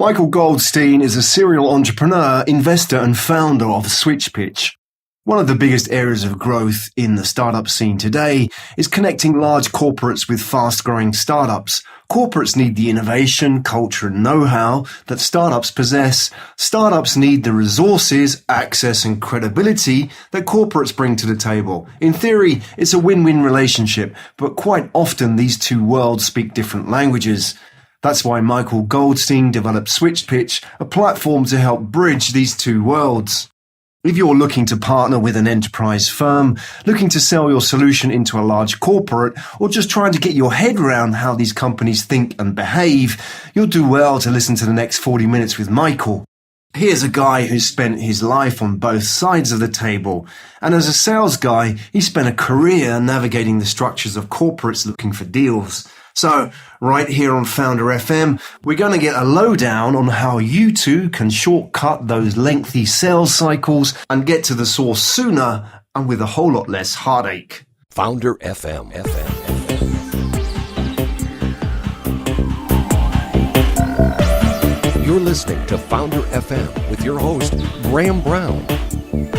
Michael Goldstein is a serial entrepreneur, investor, and founder of Switchpitch. One of the biggest areas of growth in the startup scene today is connecting large corporates with fast-growing startups. Corporates need the innovation, culture, and know-how that startups possess. Startups need the resources, access, and credibility that corporates bring to the table. In theory, it's a win-win relationship, but quite often these two worlds speak different languages. That's why Michael Goldstein developed Switchpitch, a platform to help bridge these two worlds. If you're looking to partner with an enterprise firm, looking to sell your solution into a large corporate, or just trying to get your head around how these companies think and behave, you'll do well to listen to the next 40 minutes with Michael. Here's a guy who's spent his life on both sides of the table, and as a sales guy, he spent a career navigating the structures of corporates looking for deals. So, right here on Founder FM, we're going to get a lowdown on how you two can shortcut those lengthy sales cycles and get to the source sooner and with a whole lot less heartache. Founder FM. You're listening to Founder FM with your host, Graham Brown.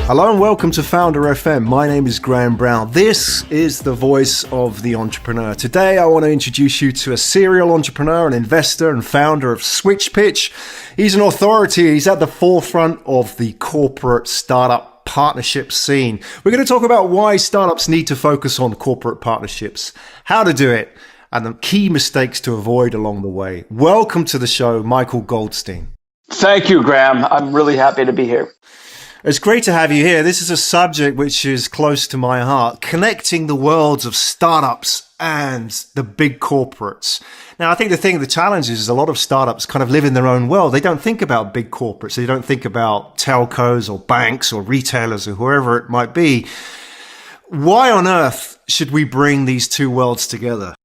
Hello and welcome to Founder FM. My name is Graham Brown. This is the voice of the entrepreneur. Today I want to introduce you to a serial entrepreneur, an investor and founder of Switchpitch. He's an authority. He's at the forefront of the corporate startup partnership scene. We're going to talk about why startups need to focus on corporate partnerships, how to do it, and the key mistakes to avoid along the way. Welcome to the show, Michael Goldstein. Thank you, Graham. I'm really happy to be here. It's great to have you here. This is a subject which is close to my heart, connecting the worlds of startups and the big corporates. Now, I think the challenge is a lot of startups kind of live in their own world. They don't think about big corporates. They don't think about telcos or banks or retailers or whoever it might be. Why on earth should we bring these two worlds together?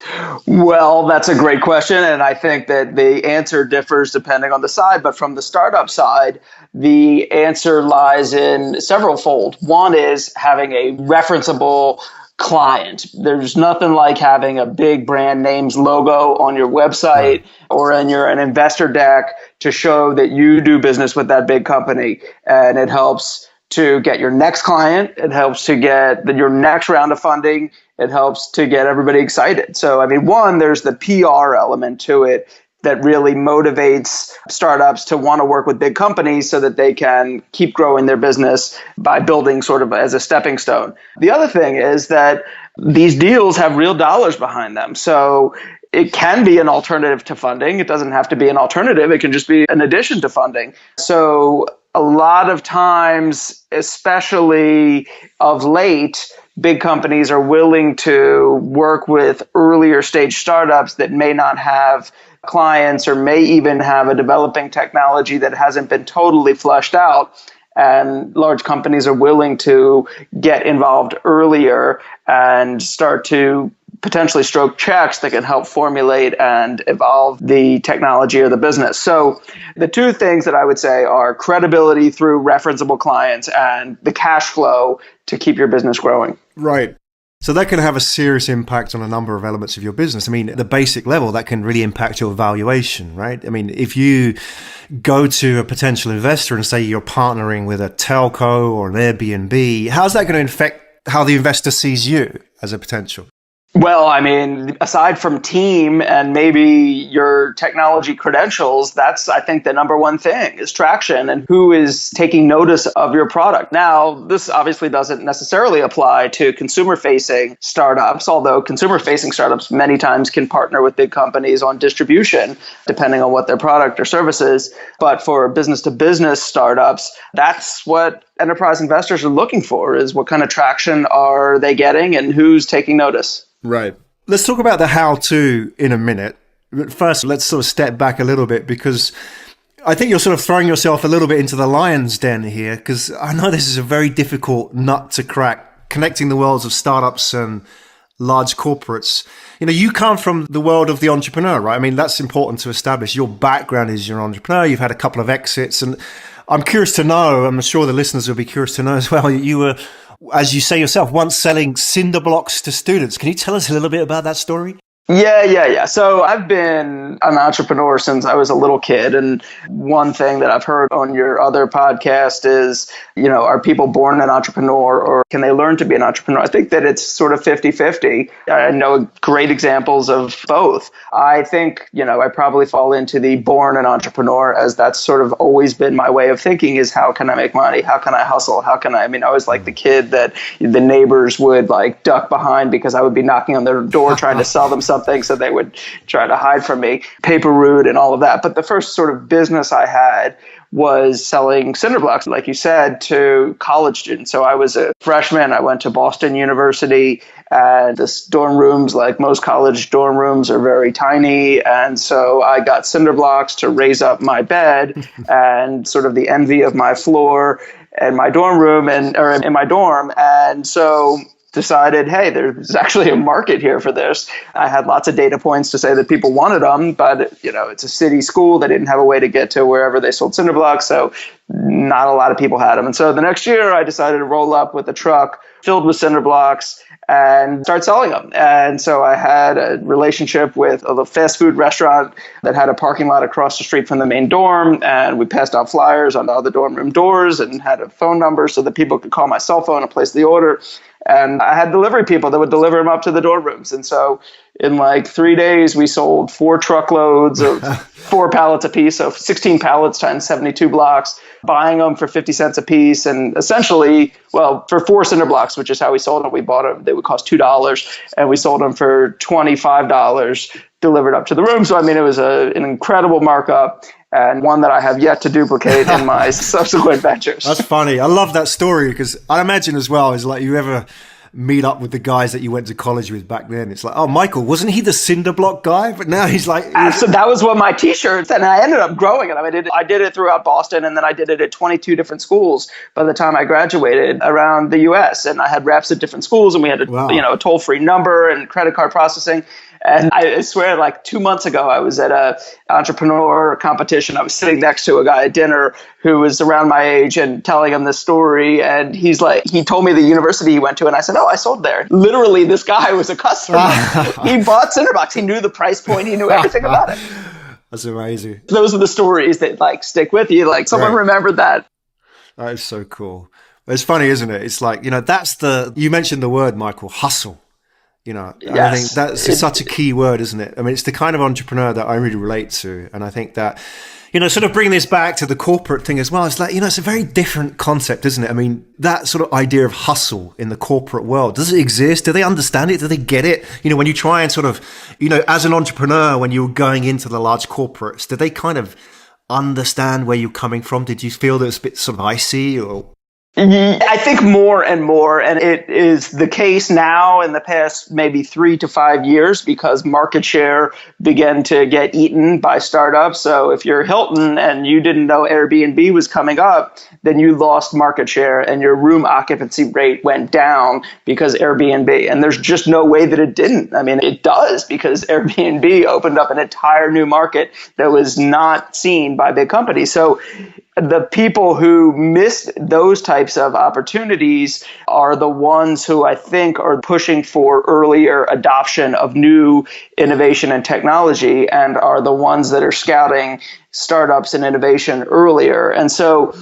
Well, that's a great question. And I think that the answer differs depending on the side. But from the startup side, the answer lies in several fold. One is having a referenceable client. There's nothing like having a big brand name's logo on your website or in an investor deck to show that you do business with that big company. And it helps to get your next client. It helps to get your next round of funding. It helps to get everybody excited. So, one, there's the PR element to it that really motivates startups to want to work with big companies so that they can keep growing their business by building sort of as a stepping stone. The other thing is that these deals have real dollars behind them. So it can be an alternative to funding. It doesn't have to be an alternative. It can just be an addition to funding. So a lot of times, especially of late, big companies are willing to work with earlier stage startups that may not have clients or may even have a developing technology that hasn't been totally fleshed out. And large companies are willing to get involved earlier and start to potentially stroke checks that can help formulate and evolve the technology or the business. So the two things that I would say are credibility through referenceable clients and the cash flow to keep your business growing. Right. So that can have a serious impact on a number of elements of your business. At the basic level, that can really impact your valuation, right? If you go to a potential investor and say you're partnering with a telco or an Airbnb, how's that going to affect how the investor sees you as a potential? Well, aside from team and maybe your technology credentials, that's, I think, the number one thing is traction and who is taking notice of your product. Now, this obviously doesn't necessarily apply to consumer-facing startups, although consumer-facing startups many times can partner with big companies on distribution, depending on what their product or service is. But for business-to-business startups, that's what enterprise investors are looking for, is what kind of traction are they getting and who's taking notice. Right. Let's talk about the how-to in a minute. But first, let's sort of step back a little bit, because I think you're sort of throwing yourself a little bit into the lion's den here, because I know this is a very difficult nut to crack, connecting the worlds of startups and large corporates. You come from the world of the entrepreneur, right? That's important to establish. Your background is you're an entrepreneur. You've had a couple of exits, and I'm curious to know, I'm sure the listeners will be curious to know as well, you were, as you say yourself, once selling cinder blocks to students. Can you tell us a little bit about that story? Yeah. So I've been an entrepreneur since I was a little kid. And one thing that I've heard on your other podcast is, are people born an entrepreneur or can they learn to be an entrepreneur? I think that it's sort of 50-50. I know great examples of both. I think, I probably fall into the born an entrepreneur, as that's sort of always been my way of thinking, is how can I make money? How can I hustle? I was like the kid that the neighbors would like duck behind because I would be knocking on their door trying to sell them something, so they would try to hide from me, paper route and all of that. But the first sort of business I had was selling cinder blocks, like you said, to college students. So I was a freshman. I went to Boston University, and the dorm rooms, like most college dorm rooms, are very tiny. And so I got cinder blocks to raise up my bed and sort of the envy of my floor and my dorm room or in my dorm. And so decided, hey, there's actually a market here for this. I had lots of data points to say that people wanted them, but it's a city school. They didn't have a way to get to wherever they sold cinder blocks, so not a lot of people had them. And so the next year, I decided to roll up with a truck filled with cinder blocks and start selling them. And so I had a relationship with a fast food restaurant that had a parking lot across the street from the main dorm, and we passed out flyers on all the dorm room doors and had a phone number so that people could call my cell phone and place the order. And I had delivery people that would deliver them up to the dorm rooms. And so in like 3 days, we sold 4 truckloads of 4 pallets a piece, so 16 pallets times 72 blocks, buying them for 50 cents a piece. And essentially, for 4 cinder blocks, which is how we sold them, we bought them, they would cost $2, and we sold them for $25 delivered up to the room. So, it was an incredible markup, and one that I have yet to duplicate in my subsequent ventures. That's funny. I love that story, because I imagine as well, is like you ever meet up with the guys that you went to college with back then. It's like, oh, Michael, wasn't he the cinder block guy? But now he's like... So that was what my t-shirts, and I ended up growing it. I did it throughout Boston, and then I did it at 22 different schools by the time I graduated around the U.S. And I had reps at different schools, and we had a toll-free number and credit card processing. And I swear, like 2 months ago, I was at a entrepreneur competition. I was sitting next to a guy at dinner who was around my age and telling him this story. And he told me the university he went to. And I said, oh, I sold there. Literally, this guy was a customer. He bought Cinderbox. He knew the price point. He knew everything about it. That's amazing. Those are the stories that stick with you. Like someone remembered that. That is so cool. It's funny, isn't it? It's like, you mentioned the word, Michael, hustle. Yes. I think that's such a key word, isn't it? It's the kind of entrepreneur that I really relate to. And I think that, sort of bringing this back to the corporate thing as well, it's like, it's a very different concept, isn't it? That sort of idea of hustle in the corporate world, does it exist? Do they understand it? Do they get it? When you try and sort of, as an entrepreneur, when you're going into the large corporates, do they kind of understand where you're coming from? Did you feel that it was a bit sort of icy or... I think more and more, and it is the case now in the past maybe 3 to 5 years, because market share began to get eaten by startups. So if you're Hilton and you didn't know Airbnb was coming up, then you lost market share and your room occupancy rate went down because Airbnb. And there's just no way that it didn't. It does, because Airbnb opened up an entire new market that was not seen by big companies. So the people who missed those types of opportunities are the ones who I think are pushing for earlier adoption of new innovation and technology, and are the ones that are scouting startups and innovation earlier. And so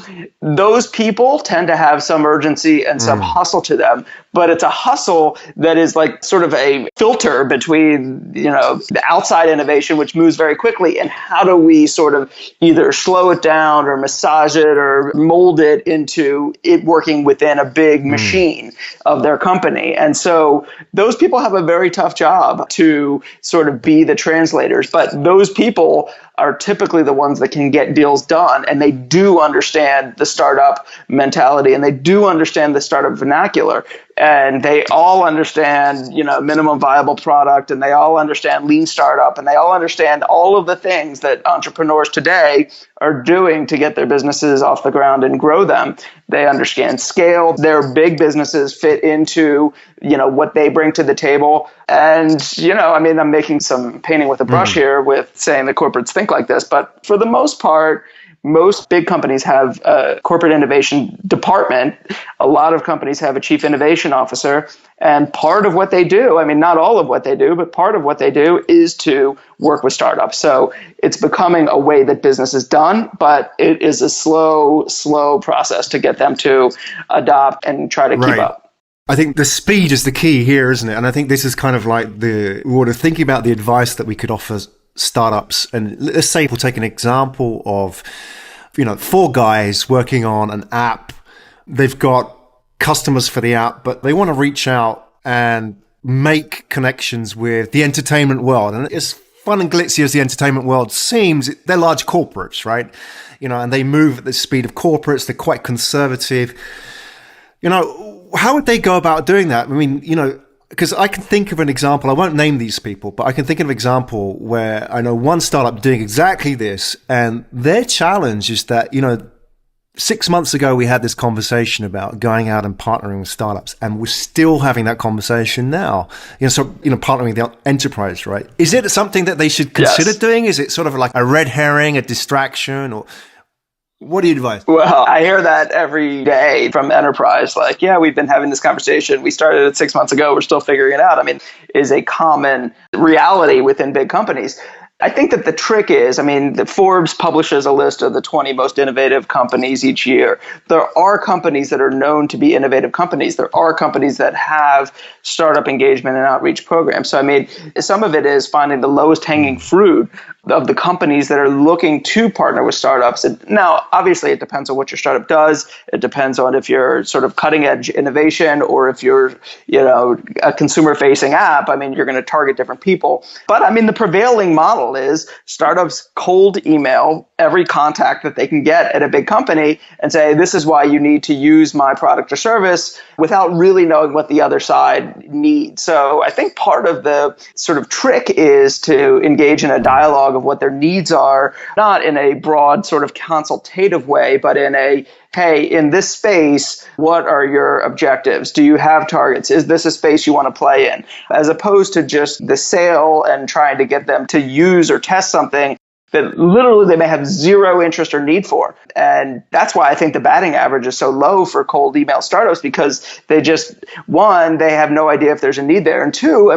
those people tend to have some urgency and some hustle to them, but it's a hustle that is like sort of a filter between, the outside innovation, which moves very quickly, and how do we sort of either slow it down or massage it or mold it into it working within a big machine of their company. And so those people have a very tough job to sort of be the translators, but those people are typically the ones that can get deals done, and they do understand the startup mentality, and they do understand the startup vernacular, and they all understand, minimum viable product, and they all understand lean startup, and they all understand all of the things that entrepreneurs today are doing to get their businesses off the ground and grow them. They understand scale. Their big businesses fit into, what they bring to the table. And, I'm making some painting with a brush here with saying that corporates think like this. But for the most part, most big companies have a corporate innovation department. A lot of companies have a chief innovation officer. And part of what they do, not all of what they do, but part of what they do is to work with startups. So it's becoming a way that business is done, but it is a slow process to get them to adopt and try to keep up. I think the speed is the key here, isn't it? And I think this is kind of like we're thinking about the advice that we could offer startups. And let's say we'll take an example of, 4 guys working on an app. They've got customers for the app, but they want to reach out and make connections with the entertainment world. And as fun and glitzy as the entertainment world seems, they're large corporates, right? And they move at the speed of corporates. They're quite conservative. How would they go about doing that? Because I can think of an example, I won't name these people, but I can think of an example where I know one startup doing exactly this, and their challenge is that, 6 months ago we had this conversation about going out and partnering with startups, and we're still having that conversation now. Partnering with the enterprise, right? Is it something that they should consider doing? Is it sort of like a red herring, a distraction, or what do you advise? Well, I hear that every day from enterprise. Like, we've been having this conversation. We started it 6 months ago. We're still figuring it out. Is a common reality within big companies. I think that the trick is, the Forbes publishes a list of the 20 most innovative companies each year. There are companies that are known to be innovative companies. There are companies that have startup engagement and outreach programs. So, some of it is finding the lowest hanging fruit of the companies that are looking to partner with startups. And now, obviously, it depends on what your startup does. It depends on if you're sort of cutting edge innovation or if you're, a consumer facing app. You're going to target different people. But the prevailing model is startups cold email every contact that they can get at a big company and say, this is why you need to use my product or service, without really knowing what the other side needs. So I think part of the sort of trick is to engage in a dialogue of what their needs are, not in a broad sort of consultative way, but in a, hey, in this space, what are your objectives? Do you have targets? Is this a space you want to play in? As opposed to just the sale and trying to get them to use or test something that literally they may have zero interest or need for. And that's why I think the batting average is so low for cold email startups, because they just, one, they have no idea if there's a need there. And two,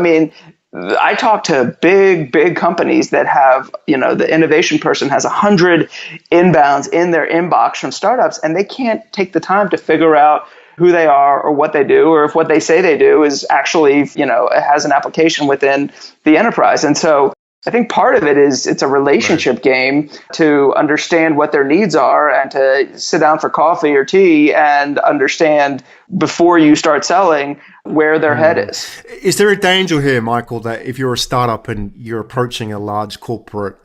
I talk to big companies that have, the innovation person has 100 inbounds in their inbox from startups, and they can't take the time to figure out who they are or what they do, or if what they say they do is actually, has an application within the enterprise. And so I think part of it is it's a relationship game to understand what their needs are and to sit down for coffee or tea and understand before you start selling where their head is. Is there a danger here, Michael, that if you're a startup and you're approaching a large corporate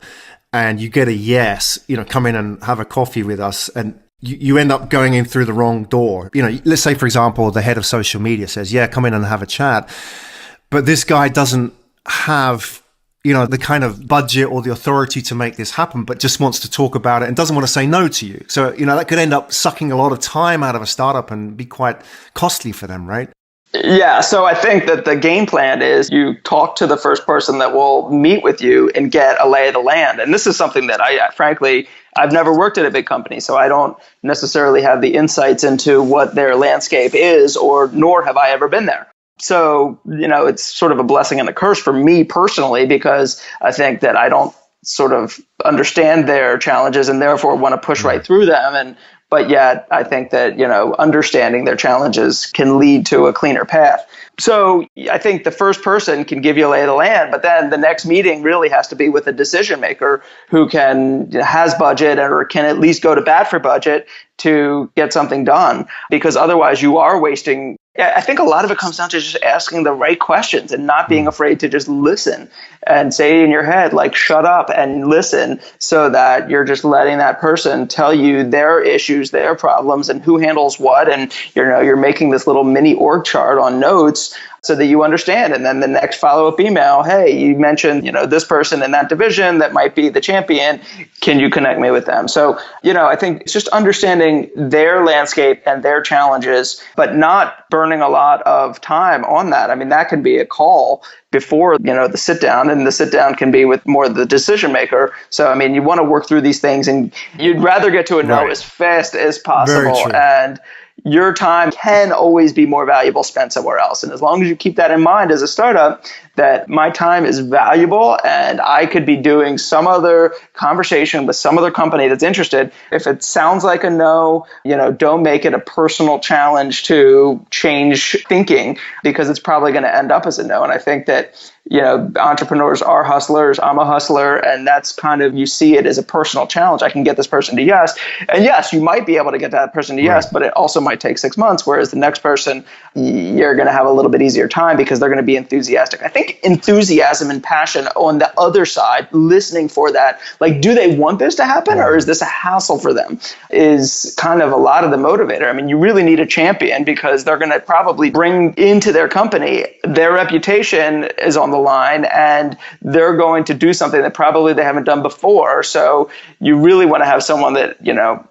and you get a yes, come in and have a coffee with us, and you end up going in through the wrong door? Let's say, for example, the head of social media says, come in and have a chat. But this guy doesn't have the kind of budget or the authority to make this happen, but just wants to talk about it and doesn't want to say no to you. So, that could end up sucking a lot of time out of a startup and be quite costly for them, right? Yeah, so I think that the game plan is you talk to the first person that will meet with you and get a lay of the land. And this is something that I've never worked at a big company, so I don't necessarily have the insights into what their landscape is, nor have I ever been there. So, it's sort of a blessing and a curse for me personally, because I think that I don't sort of understand their challenges and therefore want to push right through them. But yet I think that, understanding their challenges can lead to a cleaner path. So I think the first person can give you a lay of the land, but then the next meeting really has to be with a decision maker who has budget or can at least go to bat for budget to get something done, because otherwise you are wasting. I think a lot of it comes down to just asking the right questions and not being afraid to just listen and say in your head, like, shut up and listen, so that you're just letting that person tell you their issues, their problems, and who handles what. And, you're making this little mini org chart on notes so that you understand. And then the next follow-up email, hey, you mentioned, this person in that division that might be the champion. Can you connect me with them? So, I think it's just understanding their landscape and their challenges, but not burning a lot of time on that. I mean, that can be a call before, the sit down, and the sit down can be with more the decision maker. So, I mean, you want to work through these things, and you'd rather get to a no as fast as possible. And your time can always be more valuable spent somewhere else. And as long as you keep that in mind as a startup, that my time is valuable and I could be doing some other conversation with some other company that's interested. If it sounds like a no, don't make it a personal challenge to change thinking, because it's probably going to end up as a no. And I think that, entrepreneurs are hustlers. I'm a hustler. And that's kind of, you see it as a personal challenge. I can get this person to yes. And yes, you might be able to get that person to yes, but it also might take 6 months. Whereas the next person, you're going to have a little bit easier time because they're going to be enthusiastic. I think enthusiasm and passion on the other side, listening for that, like, do they want this to happen or is this a hassle for them, is kind of a lot of the motivator. I mean, you really need a champion because they're going to probably bring into their company, their reputation is on the line and they're going to do something that probably they haven't done before. So you really want to have someone that,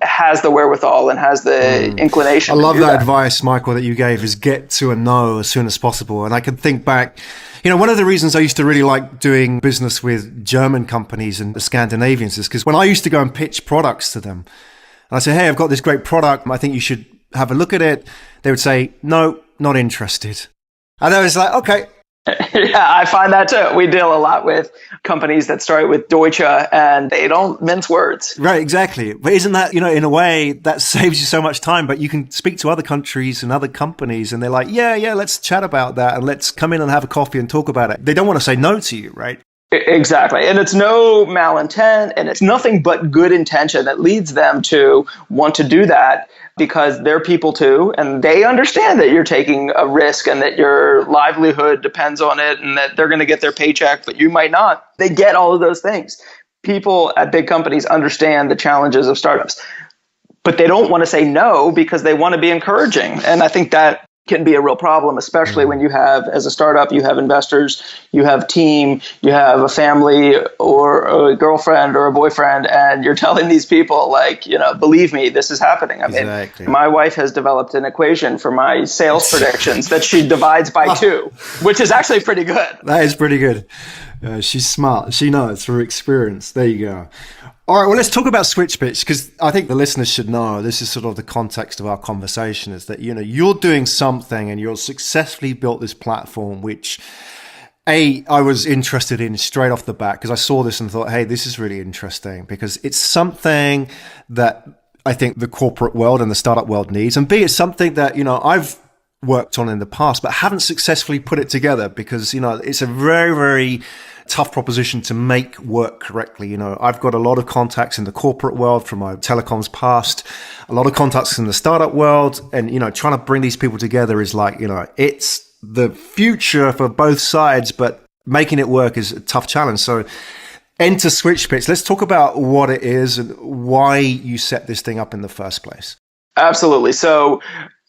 has the wherewithal and has the inclination. I love that advice, Michael, that you gave, is get to a no as soon as possible. And I can think back, one of the reasons I used to really like doing business with German companies and the Scandinavians is because when I used to go and pitch products to them, and I say, hey, I've got this great product, I think you should have a look at it. They would say, no, not interested. And I was like, okay. Yeah, I find that too. We deal a lot with companies that start with Deutsche and they don't mince words. Right, exactly. But isn't that, in a way, that saves you so much time, but you can speak to other countries and other companies and they're like, yeah, let's chat about that and let's come in and have a coffee and talk about it. They don't want to say no to you, right? Exactly. And it's no malintent and it's nothing but good intention that leads them to want to do that, because they're people too, and they understand that you're taking a risk and that your livelihood depends on it and that they're going to get their paycheck, but you might not. They get all of those things. People at big companies understand the challenges of startups, but they don't want to say no because they want to be encouraging. And I think that can be a real problem, especially when you have, as a startup, you have investors, you have team, you have a family or a girlfriend or a boyfriend, and you're telling these people like, believe me, this is happening. I mean, my wife has developed an equation for my sales predictions that she divides by 2, which is actually pretty good. That is pretty good. She's smart. She knows through experience. There you go. All right, well, let's talk about Switchpitch, because I think the listeners should know, this is sort of the context of our conversation, is that, you're doing something and you've successfully built this platform, which, I was interested in straight off the bat, because I saw this and thought, hey, this is really interesting, because it's something that I think the corporate world and the startup world needs, and B, it's something that, I've worked on in the past, but haven't successfully put it together because, it's a very, very tough proposition to make work correctly. I've got a lot of contacts in the corporate world from my telecoms past, a lot of contacts in the startup world. And, trying to bring these people together is like, it's the future for both sides, but making it work is a tough challenge. So enter Switchpitch. Let's talk about what it is and why you set this thing up in the first place. Absolutely. So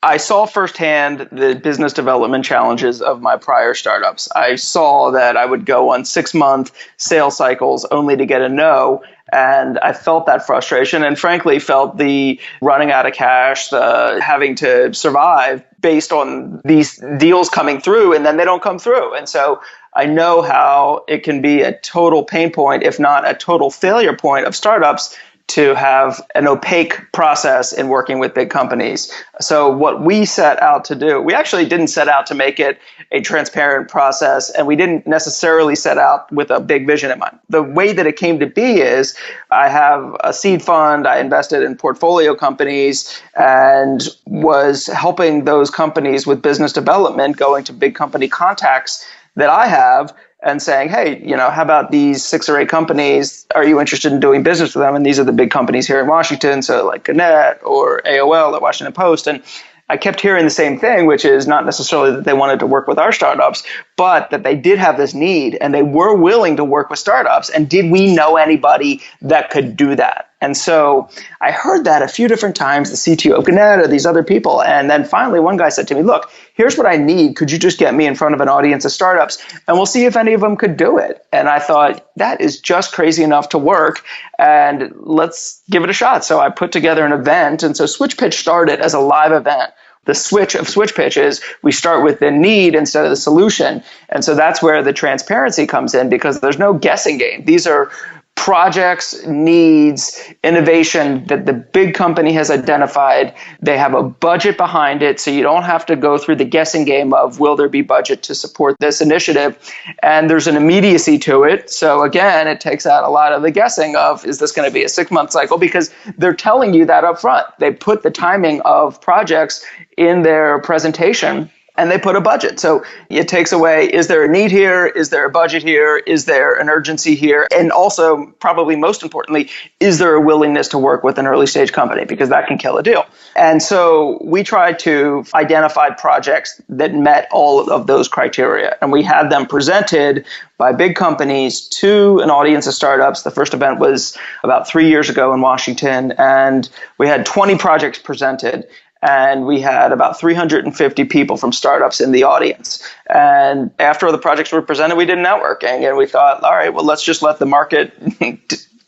I saw firsthand the business development challenges of my prior startups. I saw that I would go on 6-month sales cycles only to get a no. And I felt that frustration and frankly felt the running out of cash, the having to survive based on these deals coming through and then they don't come through. And so I know how it can be a total pain point, if not a total failure point of startups, to have an opaque process in working with big companies. So what we set out to do, we actually didn't set out to make it a transparent process, and we didn't necessarily set out with a big vision in mind. The way that it came to be is I have a seed fund, I invested in portfolio companies and was helping those companies with business development, going to big company contacts that I have and saying, hey, how about these 6 or 8 companies? Are you interested in doing business with them? And these are the big companies here in Washington, so like Gannett or AOL at Washington Post. And I kept hearing the same thing, which is not necessarily that they wanted to work with our startups, but that they did have this need and they were willing to work with startups. And did we know anybody that could do that? And so I heard that a few different times, the CTO of Gannett or these other people. And then finally, one guy said to me, look, here's what I need. Could you just get me in front of an audience of startups and we'll see if any of them could do it? And I thought, that is just crazy enough to work and let's give it a shot. So I put together an event. And so Switchpitch started as a live event. The switch of Switchpitch is we start with the need instead of the solution. And so that's where the transparency comes in, because there's no guessing game. These are projects, needs, innovation that the big company has identified. They have a budget behind it, so you don't have to go through the guessing game of will there be budget to support this initiative. And there's an immediacy to it. So again, it takes out a lot of the guessing of, is this going to be a 6-month cycle? Because they're telling you that up front. They put the timing of projects in their presentation, and they put a budget. So it takes away, is there a need here? Is there a budget here? Is there an urgency here? And also, probably most importantly, is there a willingness to work with an early stage company? Because that can kill a deal. And so we tried to identify projects that met all of those criteria. And we had them presented by big companies to an audience of startups. The first event was about 3 years ago in Washington. And we had 20 projects presented. And we had about 350 people from startups in the audience. And after the projects were presented, we did networking. And we thought, all right, well, let's just let the market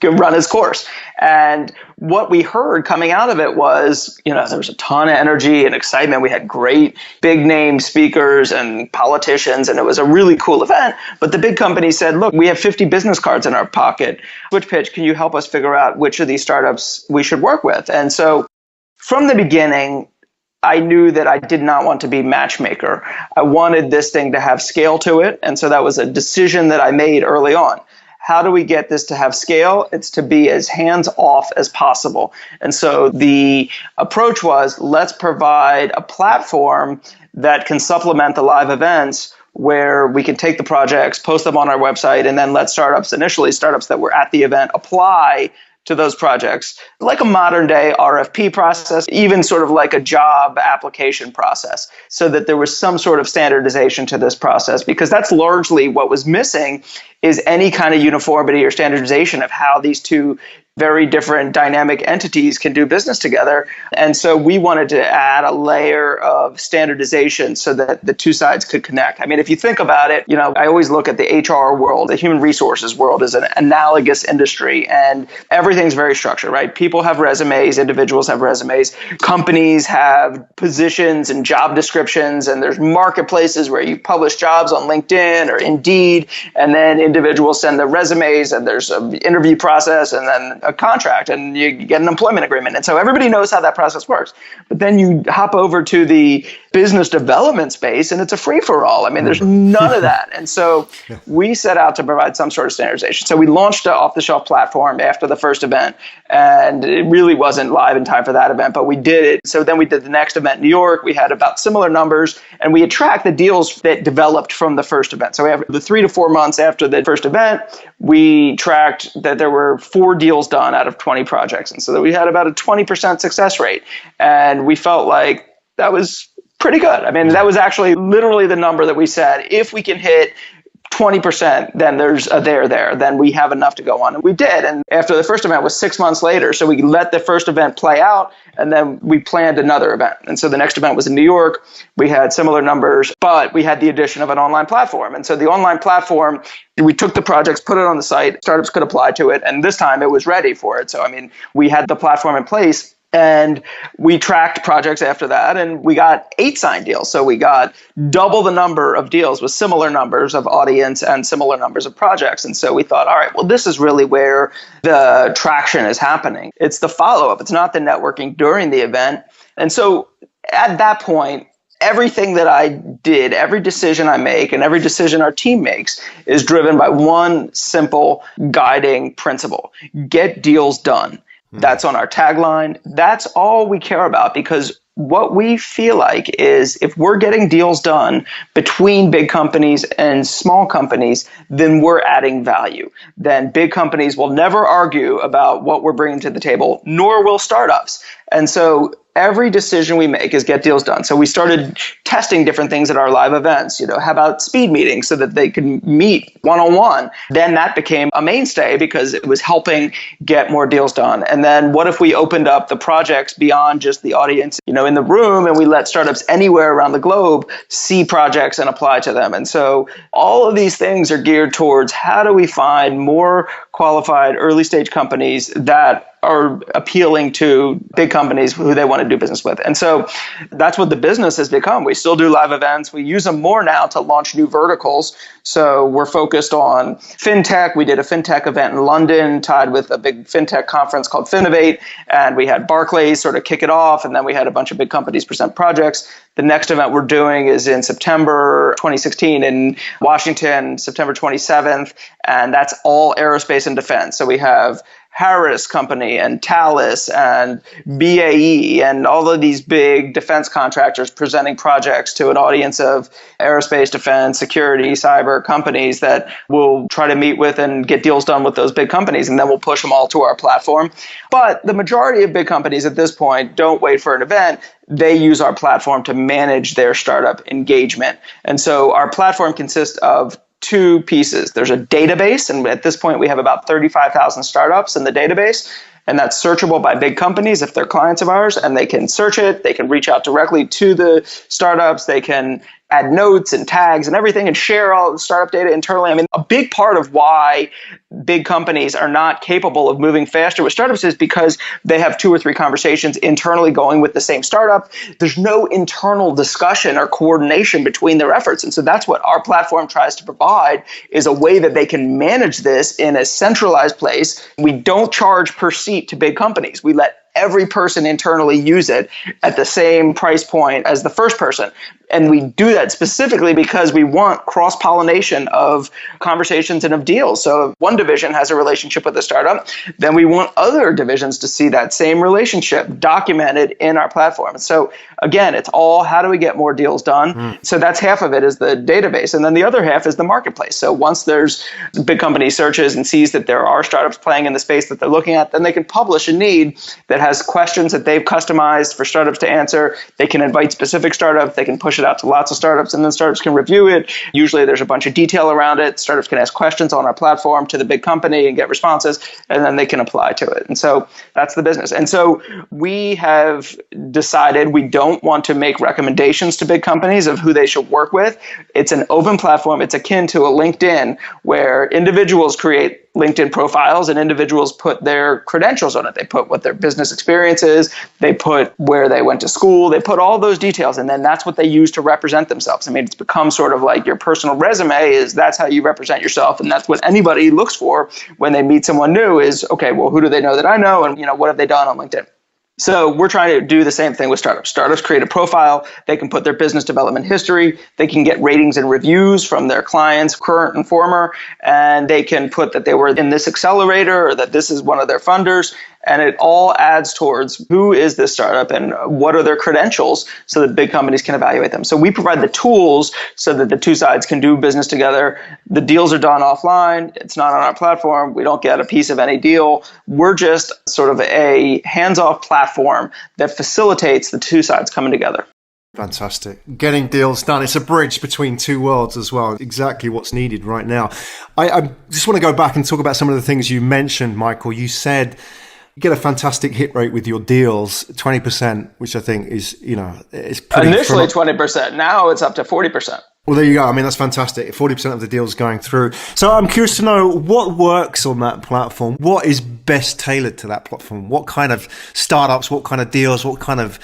run its course. And what we heard coming out of it was, there was a ton of energy and excitement. We had great big name speakers and politicians, and it was a really cool event. But the big company said, look, we have 50 business cards in our pocket. Switchpitch, can you help us figure out which of these startups we should work with? And so from the beginning, I knew that I did not want to be matchmaker. I wanted this thing to have scale to it. And so that was a decision that I made early on. How do we get this to have scale? It's to be as hands-off as possible. And so the approach was, let's provide a platform that can supplement the live events, where we can take the projects, post them on our website, and then let startups, initially startups that were at the event, apply to those projects, like a modern day RFP process, even sort of like a job application process, so that there was some sort of standardization to this process, because that's largely what was missing, is any kind of uniformity or standardization of how these two very different dynamic entities can do business together. And so we wanted to add a layer of standardization so that the two sides could connect. I mean, if you think about it, I always look at the HR world, the human resources world, as an analogous industry, and everything's very structured, right? People have resumes, individuals have resumes, companies have positions and job descriptions, and there's marketplaces where you publish jobs on LinkedIn or Indeed, and then individuals send their resumes, and there's an interview process, and then a contract, and you get an employment agreement. And so everybody knows how that process works. But then you hop over to the business development space, and it's a free-for-all. I mean, there's none of that. And so we set out to provide some sort of standardization. So we launched an off-the-shelf platform after the first event, and it really wasn't live in time for that event, but we did it. So then we did the next event in New York. We had about similar numbers, and we had tracked the deals that developed from the first event. So we have the 3 to 4 months after the first event, we tracked that there were 4 deals done out of 20 projects. And so that we had about a 20% success rate. And we felt like that was pretty good. I mean, that was actually literally the number that we said, if we can hit 20%, then there's a there, then we have enough to go on. And we did. And after the first event was 6 months later. So we let the first event play out, and then we planned another event. And so the next event was in New York. We had similar numbers, but we had the addition of an online platform. And so the online platform, we took the projects, put it on the site, startups could apply to it. And this time it was ready for it. So, I mean, we had the platform in place. And we tracked projects after that, and we got 8 signed deals. So we got double the number of deals with similar numbers of audience and similar numbers of projects. And so we thought, all right, well, this is really where the traction is happening. It's the follow-up. It's not the networking during the event. And so at that point, everything that I did, every decision I make, and every decision our team makes is driven by one simple guiding principle: get deals done. That's on our tagline. That's all we care about, because what we feel like is if we're getting deals done between big companies and small companies, then we're adding value. Then big companies will never argue about what we're bringing to the table, nor will startups. And so every decision we make is get deals done. So we started testing different things at our live events. How about speed meetings so that they could meet one-on-one? Then that became a mainstay because it was helping get more deals done. And then what if we opened up the projects beyond just the audience, in the room, and we let startups anywhere around the globe see projects and apply to them? And so all of these things are geared towards how do we find more qualified early stage companies that are appealing to big companies who they want to do business with. And so that's what the business has become. We still do live events. We use them more now to launch new verticals. So we're focused on fintech. We did a fintech event in London tied with a big fintech conference called Finovate. And we had Barclays sort of kick it off. And then we had a bunch of big companies present projects. The next event we're doing is in September 2016 in Washington, September 27th. And that's all aerospace and defense. So we have Harris Company and Thales and BAE and all of these big defense contractors presenting projects to an audience of aerospace, defense, security, cyber companies that we'll try to meet with and get deals done with those big companies, and then we'll push them all to our platform. But the majority of big companies at this point don't wait for an event. They use our platform to manage their startup engagement. And so our platform consists of two pieces. There's a database, and at this point we have about 35,000 startups in the database, and that's searchable by big companies if they're clients of ours, and they can search it, they can reach out directly to the startups, they can add notes and tags and everything and share all the startup data internally. I mean, a big part of why big companies are not capable of moving faster with startups is because they have 2 or 3 conversations internally going with the same startup. There's no internal discussion or coordination between their efforts. And so that's what our platform tries to provide, is a way that they can manage this in a centralized place. We don't charge per seat to big companies. We let every person internally use it at the same price point as the first person. And we do that specifically because we want cross-pollination of conversations and of deals. So if one division has a relationship with a startup, then we want other divisions to see that same relationship documented in our platform. So again, it's all how do we get more deals done? So that's half of it is the database. And then the other half is the marketplace. So once there's big company searches and sees that there are startups playing in the space that they're looking at, then they can publish a need that has questions that they've customized for startups to answer. They can invite specific startups. They can push it out to lots of startups, and then startups can review it. Usually there's a bunch of detail around it. Startups can ask questions on our platform to the big company and get responses, and then they can apply to it. And so that's the business. And so we have decided we don't want to make recommendations to big companies of who they should work with. It's an open platform. It's akin to a LinkedIn where individuals create LinkedIn profiles and individuals put their credentials on it. They put what their business experience is. They put where they went to school. They put all those details, and then that's what they use to represent themselves. I mean, it's become sort of like your personal resume is that's how you represent yourself, and that's what anybody looks for when they meet someone new is, okay, well, who do they know that I know, and what have they done on LinkedIn? So we're trying to do the same thing with startups. Startups create a profile. They can put their business development history. They can get ratings and reviews from their clients, current and former, and they can put that they were in this accelerator or that this is one of their funders. And it all adds towards who is this startup and what are their credentials so that big companies can evaluate them. So we provide the tools so that the two sides can do business together. The deals are done offline. It's not on our platform. We don't get a piece of any deal. We're just sort of a hands-off platform that facilitates the two sides coming together. Fantastic. Getting deals done. It's a bridge between two worlds as well. Exactly what's needed right now. I just want to go back and talk about some of the things you mentioned, Michael. You said you get a fantastic hit rate with your deals, 20%, which I think is, it's pretty... Initially 20%. Now it's up to 40%. Well, there you go. I mean, that's fantastic. 40% of the deals going through. So I'm curious to know what works on that platform. What is best tailored to that platform? What kind of startups, what kind of deals, what kind of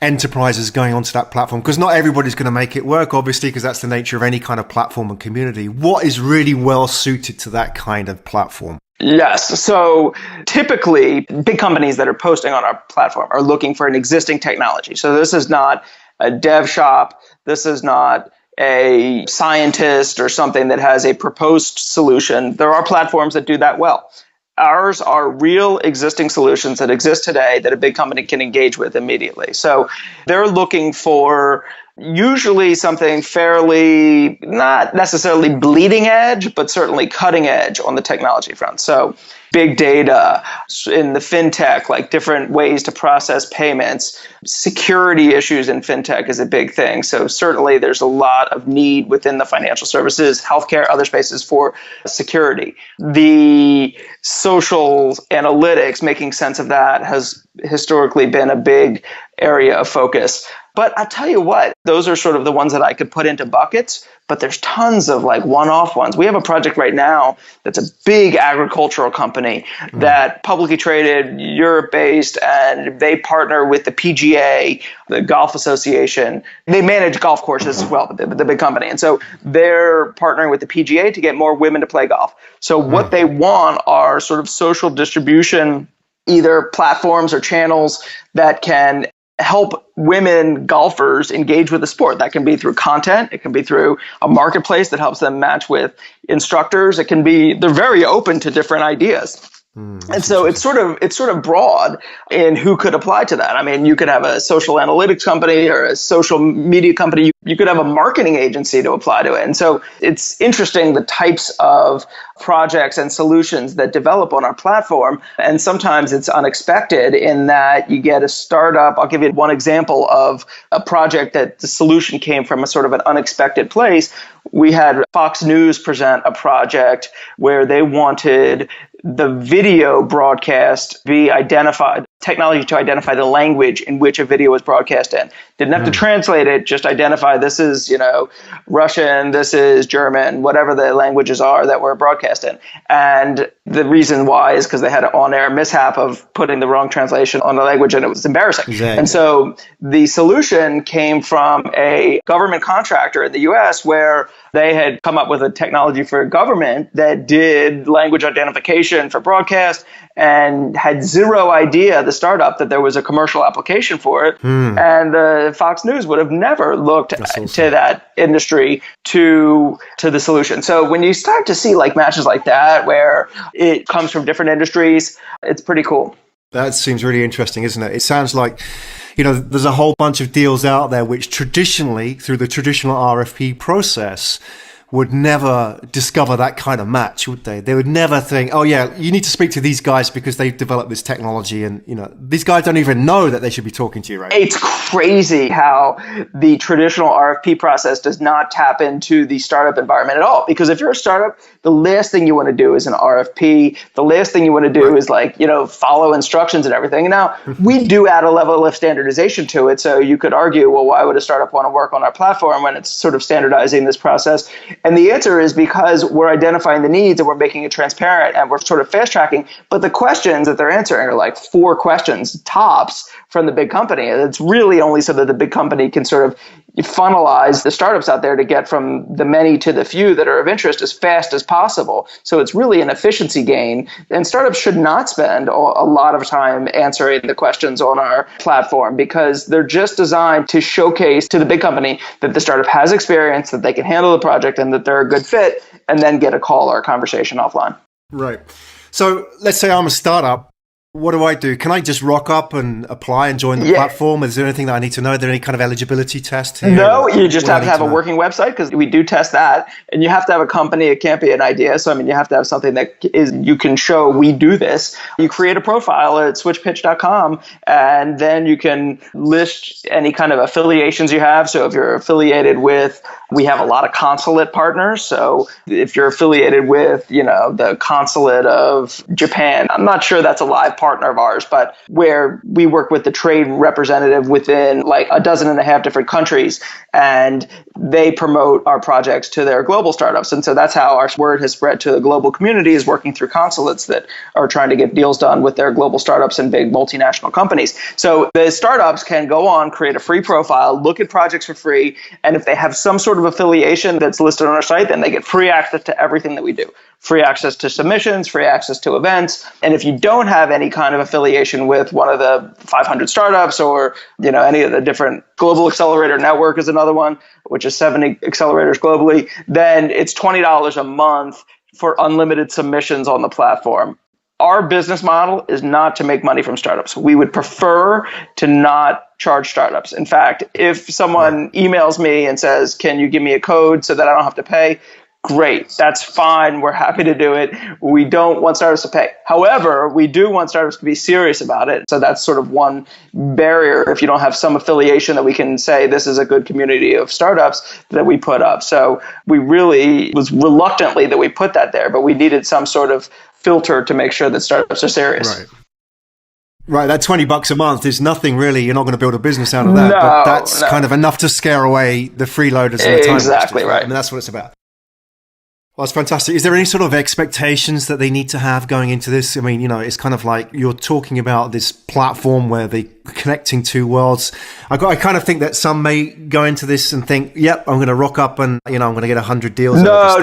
enterprises going onto that platform? Because not everybody's going to make it work, obviously, because that's the nature of any kind of platform and community. What is really well suited to that kind of platform? Yes. So typically, big companies that are posting on our platform are looking for an existing technology. So this is not a dev shop. This is not a scientist or something that has a proposed solution. There are platforms that do that well. Ours are real existing solutions that exist today that a big company can engage with immediately. So they're looking for usually something fairly, not necessarily bleeding edge, but certainly cutting edge on the technology front. So big data in the fintech, like different ways to process payments. Security issues in fintech is a big thing. So certainly there's a lot of need within the financial services, healthcare, other spaces for security. The social analytics, making sense of that, has historically been a big area of focus. But I'll tell you what, those are sort of the ones that I could put into buckets, but there's tons of like one-off ones. We have a project right now that's a big agricultural company that publicly traded, Europe-based, and they partner with the PGA, the Golf Association. They manage golf courses as well, the big company. And so they're partnering with the PGA to get more women to play golf. So what they want are sort of social distribution, either platforms or channels that can help women golfers engage with the sport. That can be through content. It can be through a marketplace that helps them match with instructors. It can be, they're very open to different ideas. And so it's sort of broad in who could apply to that. I mean, you could have a social analytics company or a social media company. You could have a marketing agency to apply to it. And so it's interesting the types of projects and solutions that develop on our platform. And sometimes it's unexpected in that you get a startup. I'll give you one example of a project that the solution came from a sort of an unexpected place. We had Fox News present a project where they wanted the video broadcast be identified, technology to identify the language in which a video was broadcast in. Didn't have to translate it, just identify this is, Russian, this is German, whatever the languages are that were broadcast in. And the reason why is because they had an on-air mishap of putting the wrong translation on the language, and it was embarrassing. Exactly. And so the solution came from a government contractor in the US where they had come up with a technology for government that did language identification for broadcast and had zero idea, the startup, that there was a commercial application for it. And Fox News would have never looked to that industry to the solution. So when you start to see like matches like that, where it comes from different industries, it's pretty cool. That seems really interesting, isn't it? It sounds like, there's a whole bunch of deals out there which traditionally, through the traditional RFP process, would never discover that kind of match, would they? They would never think, oh yeah, you need to speak to these guys because they've developed this technology, and these guys don't even know that they should be talking to you, right? It's crazy how the traditional RFP process does not tap into the startup environment at all. Because if you're a startup, the last thing you want to do is an RFP. The last thing you want to do is follow instructions and everything. And now we do add a level of standardization to it. So you could argue, well, why would a startup want to work on our platform when it's sort of standardizing this process? And the answer is because we're identifying the needs and we're making it transparent and we're sort of fast tracking. But the questions that they're answering are like 4 questions tops from the big company. And it's really only so that the big company can sort of funnelize the startups out there to get from the many to the few that are of interest as fast as possible. So it's really an efficiency gain. And startups should not spend a lot of time answering the questions on our platform because they're just designed to showcase to the big company that the startup has experience, that they can handle the project, and that they're a good fit, and then get a call or a conversation offline. Right. So let's say I'm a startup. What do I do? Can I just rock up and apply and join the platform? Is there anything that I need to know? Is there any kind of eligibility test here? No, you just have to have a working website because we do test that. And you have to have a company. It can't be an idea. So, you have to have something that you can show we do this. You create a profile at switchpitch.com, and then you can list any kind of affiliations you have. So if you're affiliated with, we have a lot of consulate partners. So if you're affiliated with, the consulate of Japan, I'm not sure that's a live partner of ours, but where we work with the trade representative within like 12 different countries, and they promote our projects to their global startups. And so that's how our word has spread to the global community, is working through consulates that are trying to get deals done with their global startups and big multinational companies. So the startups can go on, create a free profile, look at projects for free. And if they have some sort of affiliation that's listed on our site, then they get free access to everything that we do. Free access to submissions, free access to events. And if you don't have any kind of affiliation with one of the 500 startups or, any of the different Global Accelerator Network is another one, which is 70 accelerators globally, then it's $20 a month for unlimited submissions on the platform. Our business model is not to make money from startups. We would prefer to not charge startups. In fact, if someone emails me and says, can you give me a code so that I don't have to pay? Great. That's fine. We're happy to do it. We don't want startups to pay. However, we do want startups to be serious about it. So that's sort of one barrier. If you don't have some affiliation that we can say this is a good community of startups that we put up. So we really was reluctantly that we put that there, but we needed some sort of filter to make sure that startups are serious. Right, that $20 a month is nothing really. You're not going to build a business out of that. But that's kind of enough to scare away the freeloaders and the time Exactly wasters, right. I mean, that's what it's about. Well, that's fantastic. Is there any sort of expectations that they need to have going into this? I mean, it's kind of like you're talking about this platform where they're connecting two worlds. I kind of think that some may go into this and think, yep, I'm going to rock up and, I'm going to get 100 deals. No.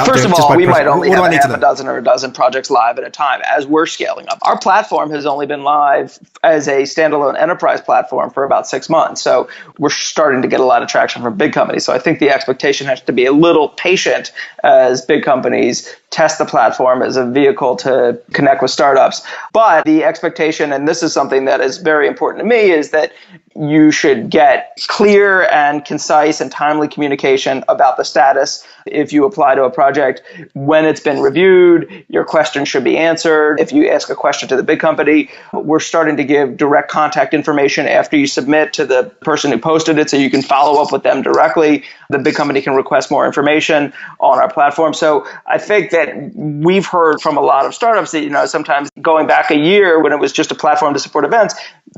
First of all, we might only have half a dozen or a dozen projects live at a time as we're scaling up. Our platform has only been live as a standalone enterprise platform for about 6 months. So we're starting to get a lot of traction from big companies. So I think the expectation has to be a little patient as big companies test the platform as a vehicle to connect with startups. But the expectation, and this is something that is very important to me, is that you should get clear and concise and timely communication about the status. If you apply to a project, when it's been reviewed, your question should be answered. If you ask a question to the big company, we're starting to give direct contact information after you submit to the person who posted it so you can follow up with them directly. The big company can request more information on our platform. So I think that we've heard from a lot of startups that, sometimes going back a year when it was just a platform to support events,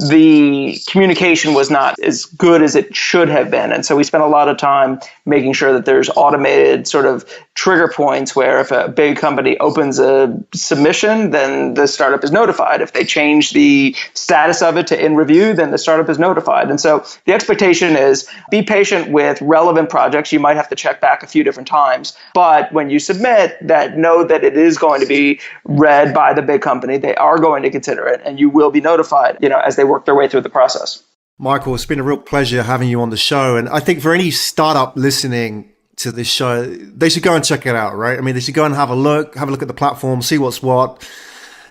the communication was not as good as it should have been. And so we spent a lot of time making sure that there's automated sort of trigger points where if a big company opens a submission, then the startup is notified. If they change the status of it to in review, then the startup is notified. And so the expectation is be patient with relevant projects. You might have to check back a few different times. But when you submit, that know that it is going to be read by the big company. They are going to consider it, and you will be notified, as they work their way through the process. Michael, it's been a real pleasure having you on the show. And I think for any startup listening to this show, they should go and check it out, right? I mean, they should go and have a look at the platform, see what's what.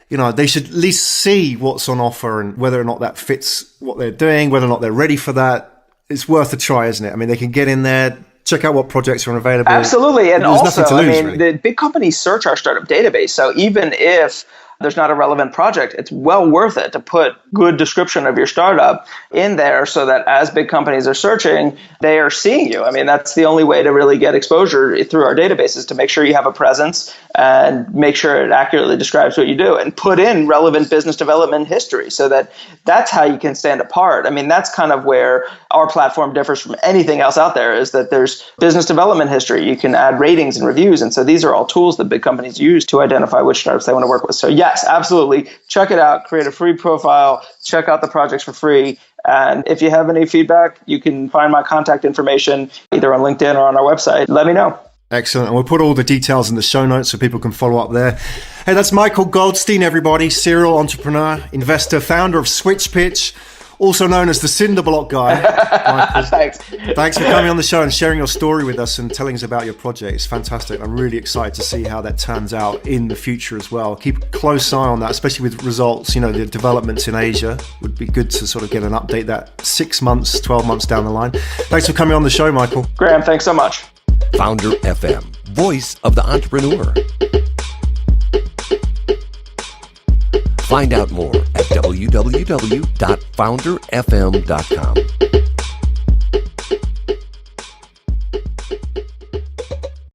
They should at least see what's on offer and whether or not that fits what they're doing, whether or not they're ready for that. It's worth a try, isn't it? I mean, they can get in there, check out what projects are available. Absolutely. And there's also, nothing to lose, really. The big companies search our startup database. So even if there's not a relevant project, it's well worth it to put good description of your startup in there so that as big companies are searching, they are seeing you. I mean, that's the only way to really get exposure through our databases, to make sure you have a presence and make sure it accurately describes what you do and put in relevant business development history so that that's how you can stand apart. I mean, that's kind of where our platform differs from anything else out there, is that there's business development history. You can add ratings and reviews. And so these are all tools that big companies use to identify which startups they want to work with. So yes, absolutely. Check it out. Create a free profile. Check out the projects for free. And if you have any feedback, you can find my contact information either on LinkedIn or on our website. Let me know. Excellent. And we'll put all the details in the show notes so people can follow up there. Hey, that's Michael Goldstein, everybody. Serial entrepreneur, investor, founder of Switchpitch, also known as the Cinder Block guy. Michael, thanks for coming on the show and sharing your story with us and telling us about your project. It's fantastic. I'm really excited to see how that turns out in the future as well. Keep a close eye on that, especially with results. The developments in Asia would be good to sort of get an update that 6 months, 12 months down the line. Thanks for coming on the show, Michael. Graham, thanks so much. Founder FM, voice of the entrepreneur. Find out more at www.founderfm.com.